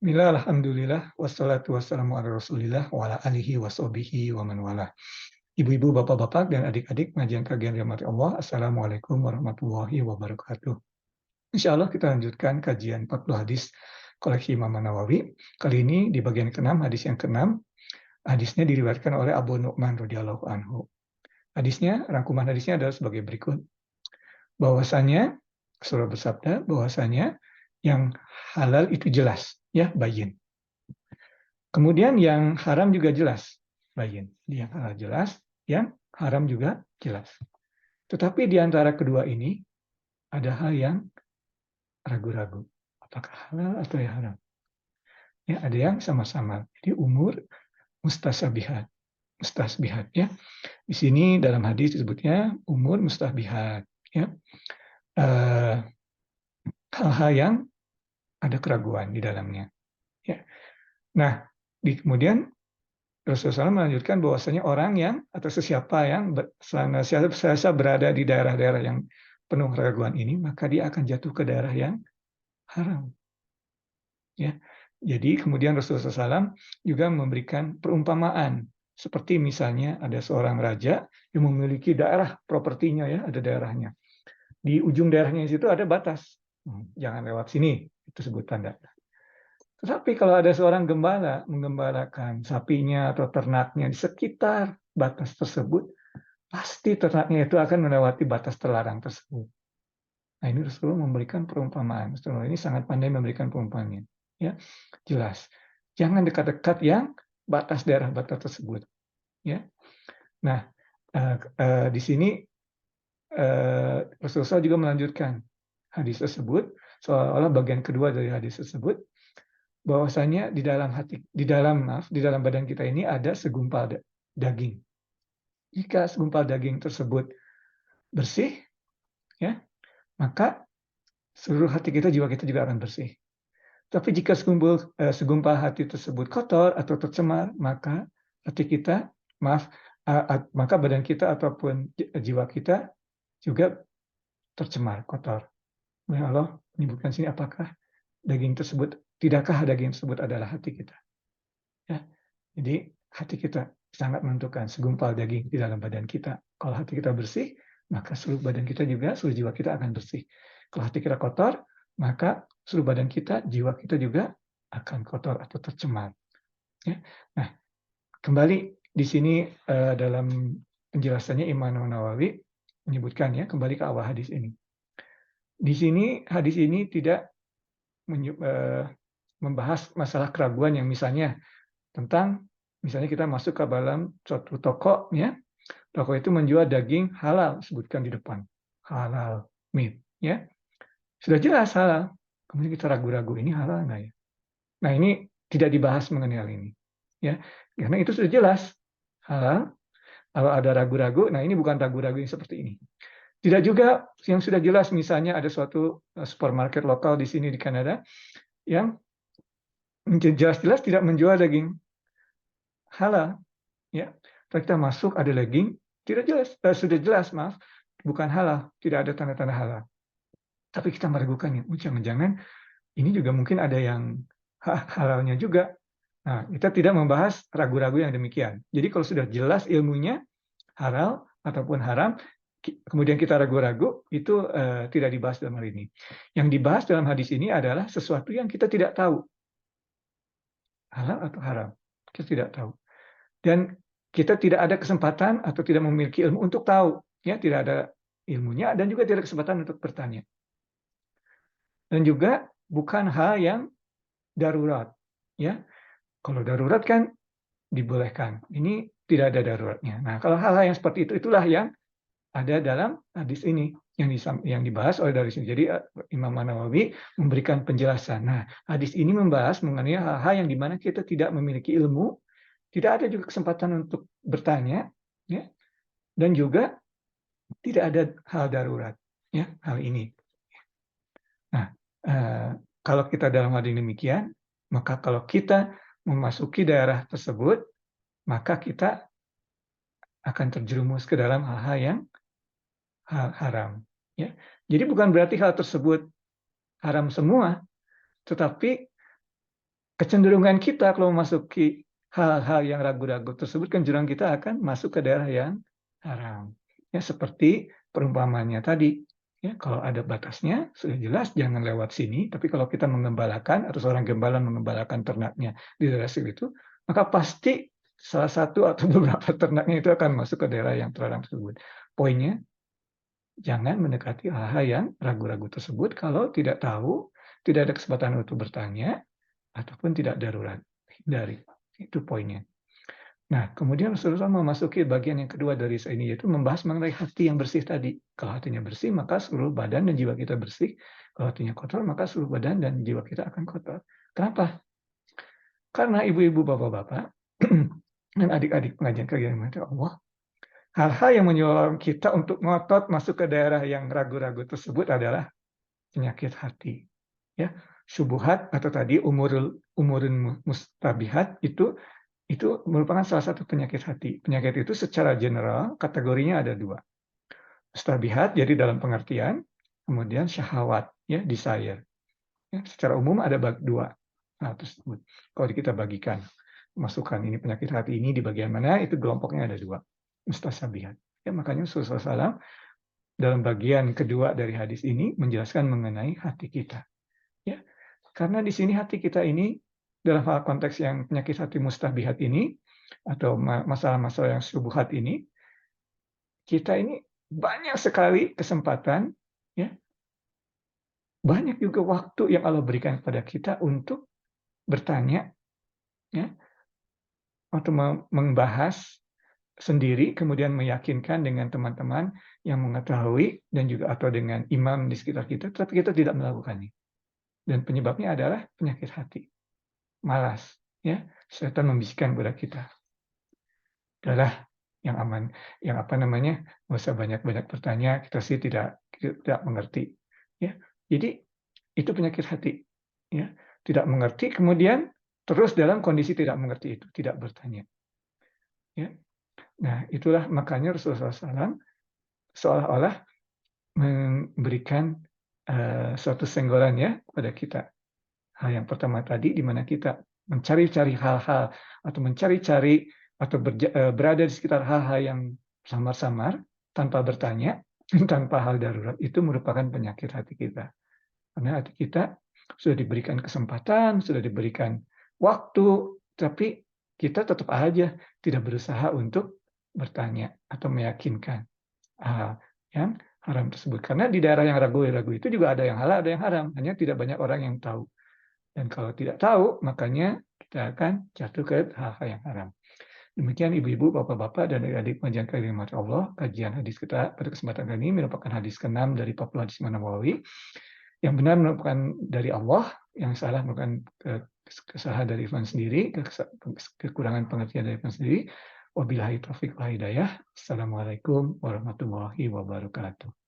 Bismillah, alhamdulillah, wassalatu wassalamu ala rasulillah, wa ala alihi wa sahbihi wa man walah. Ibu-ibu, bapak-bapak, dan adik-adik pengajian kajian rahmati Allah, Assalamualaikum warahmatullahi wabarakatuh. Insya Allah kita lanjutkan kajian 40 hadis koleksi Imam Nawawi. Kali ini di bagian ke-6, hadis yang ke-6, hadisnya diriwayatkan oleh Abu Nu'man radhiyallahu anhu. Rangkuman hadisnya adalah sebagai berikut. Bahwasanya, Rasulullah bersabda, bahwasanya yang halal itu jelas, ya, bayin. Kemudian yang haram juga jelas, bayin. Yang halal jelas, yang haram juga jelas. Tetapi di antara kedua ini ada hal yang ragu-ragu. Apakah halal atau yang haram? Ya, ada yang sama-sama. Jadi umur mustasbihat. Mustasbihat, ya. Di sini dalam hadis disebutnya umur mustasbihat, ya. Hal-hal yang ada keraguan di dalamnya. Ya. Nah, kemudian Rasulullah SAW melanjutkan bahwasanya orang yang atau sesiapa yang senantiasa berada di daerah-daerah yang penuh keraguan ini, maka dia akan jatuh ke daerah yang haram. Ya, jadi kemudian Rasulullah SAW juga memberikan perumpamaan, seperti misalnya ada seorang raja yang memiliki daerah propertinya, ya, ada daerahnya. Di ujung daerahnya situ ada batas, jangan lewat sini, itu sebut tanda. Tetapi kalau ada seorang gembala menggembalakan sapinya atau ternaknya di sekitar batas tersebut, pasti ternaknya itu akan melewati batas terlarang tersebut. Nah, ini Rasulullah memberikan perumpamaan. Rasulullah ini sangat pandai memberikan perumpamaan. Ya, jelas. Jangan dekat-dekat yang batas daerah batas tersebut. Ya. Nah, di sini Rasulullah juga melanjutkan hadis tersebut, seolah-olah bagian kedua dari hadis tersebut, bahwasanya di dalam badan kita ini ada segumpal daging. Jika segumpal daging tersebut bersih, ya, maka seluruh hati kita, jiwa kita juga akan bersih. Tapi jika segumpal hati tersebut kotor atau tercemar, maka hati kita, maka badan kita ataupun jiwa kita juga tercemar, kotor. Allah menyebutkan sini, tidakkah daging tersebut adalah hati kita? Ya. Jadi hati kita sangat menentukan, segumpal daging di dalam badan kita. Kalau hati kita bersih, maka seluruh badan kita juga, seluruh jiwa kita akan bersih. Kalau hati kita kotor, maka seluruh badan kita, jiwa kita juga akan kotor atau tercemar. Ya. Nah, kembali di sini dalam penjelasannya Imam Nawawi menyebutkan, ya, kembali ke awal hadis ini. Di sini hadis ini tidak membahas masalah keraguan yang misalnya tentang, misalnya kita masuk ke dalam suatu toko, ya, toko itu menjual daging halal, sebutkan di depan, halal meat, ya, sudah jelas halal. Kemudian kita ragu-ragu, ini halal nggak ya? Nah, ini tidak dibahas mengenai hal ini, ya, karena itu sudah jelas halal. Kalau ada ragu-ragu, nah ini bukan ragu-ragu yang seperti ini. Tidak juga yang sudah jelas, misalnya ada suatu supermarket lokal di sini di Kanada yang jelas-jelas tidak menjual daging halal, ya. Kita masuk ada daging tidak jelas, sudah jelas, maaf, bukan halal, tidak ada tanda-tanda halal. Tapi kita meragukannya, jangan-jangan ini juga mungkin ada yang halalnya juga. Nah, kita tidak membahas ragu-ragu yang demikian. Jadi kalau sudah jelas ilmunya halal ataupun haram, kemudian kita ragu-ragu, itu tidak dibahas dalam hal ini. Yang dibahas dalam hadis ini adalah sesuatu yang kita tidak tahu, halal atau haram, kita tidak tahu. Dan kita tidak ada kesempatan atau tidak memiliki ilmu untuk tahu, ya, tidak ada ilmunya dan juga tidak ada kesempatan untuk bertanya. Dan juga bukan hal yang darurat, ya. Kalau darurat kan dibolehkan, ini tidak ada daruratnya. Nah, kalau hal-hal yang seperti itu, itulah yang ada dalam hadis ini yang dibahas oleh dari sini. Jadi Imam Nawawi memberikan penjelasan. Nah, hadis ini membahas mengenai hal-hal yang dimana kita tidak memiliki ilmu, tidak ada juga kesempatan untuk bertanya, ya, dan juga tidak ada hal darurat, ya, hal ini. Nah, kalau kita dalam hal ini demikian, maka kalau kita memasuki daerah tersebut, maka kita akan terjerumus ke dalam hal-hal yang haram. Ya. Jadi bukan berarti hal tersebut haram semua, tetapi kecenderungan kita kalau memasuki hal-hal yang ragu-ragu tersebut, kecenderungan kita akan masuk ke daerah yang haram. Ya, seperti perumpamannya tadi. Ya, kalau ada batasnya, sudah jelas jangan lewat sini. Tapi kalau kita mengembalakan atau seorang gembala mengembalakan ternaknya di daerah situ, maka pasti salah satu atau beberapa ternaknya itu akan masuk ke daerah yang terlarang tersebut. Poinnya, jangan mendekati hal-hal yang ragu-ragu tersebut kalau tidak tahu, tidak ada kesempatan untuk bertanya, ataupun tidak darurat. Hindari. Itu poinnya. Nah, kemudian Rasulullah memasuki bagian yang kedua dari ini, yaitu membahas mengenai hati yang bersih tadi. Kalau hatinya bersih, maka seluruh badan dan jiwa kita bersih. Kalau hatinya kotor, maka seluruh badan dan jiwa kita akan kotor. Kenapa? Karena ibu-ibu, bapak-bapak, dan adik-adik pengajian kajian Allah, hal-hal yang menyuruh kita untuk ngotot masuk ke daerah yang ragu-ragu tersebut adalah penyakit hati. Ya, syubhat atau tadi umurun mustabihat itu merupakan salah satu penyakit hati. Penyakit itu secara general kategorinya ada dua. Mustabihat jadi dalam pengertian, kemudian syahwat, ya, desire. Ya, secara umum ada dua hal tersebut. Kalau kita bagikan, masukkan ini penyakit hati ini di bagian mana, itu kelompoknya ada dua. Mustasabihat. Ya, makanya Rasulullah SAW dalam bagian kedua dari hadis ini menjelaskan mengenai hati kita. Ya, karena di sini hati kita ini dalam hal konteks yang penyakit hati mustabihat ini atau masalah-masalah yang syubhat ini, kita ini banyak sekali kesempatan, ya, banyak juga waktu yang Allah berikan kepada kita untuk bertanya, ya, atau membahas sendiri, kemudian meyakinkan dengan teman-teman yang mengetahui dan juga atau dengan imam di sekitar kita, tapi kita tidak melakukannya. Dan penyebabnya adalah penyakit hati. Malas, ya, setan membisikkan kepada kita, adalah yang aman, yang apa namanya, nggak usah banyak-banyak bertanya, kita sih tidak mengerti, ya. Jadi itu penyakit hati, ya, tidak mengerti, kemudian terus dalam kondisi tidak mengerti itu, tidak bertanya, ya. Nah, itulah makanya Rasulullah SAW seolah-olah memberikan suatu senggolan, ya, kepada kita. Hal yang pertama tadi, di mana kita mencari-cari hal-hal atau mencari-cari atau berada di sekitar hal-hal yang samar-samar tanpa bertanya, tanpa hal darurat, itu merupakan penyakit hati kita. Karena hati kita sudah diberikan kesempatan, sudah diberikan waktu, tapi kita tetap aja tidak berusaha untuk bertanya atau meyakinkan hal yang haram tersebut. Karena di daerah yang ragu-ragu itu juga ada yang halal, ada yang haram. Hanya tidak banyak orang yang tahu. Dan kalau tidak tahu, makanya kita akan jatuh ke hal-hal yang haram. Demikian ibu-ibu, bapak-bapak, dan adik-adik pengajian kalimat Allah, kajian hadis kita pada kesempatan kali ini merupakan hadis ke-6 dari 40 hadis Imam Nawawi. Yang benar merupakan dari Allah, yang salah merupakan kesalahan dari Ikhwan sendiri, kekurangan pengertian dari Ikhwan sendiri. Wabillahi taufiq wal hidayah. Assalamualaikum warahmatullahi wabarakatuh.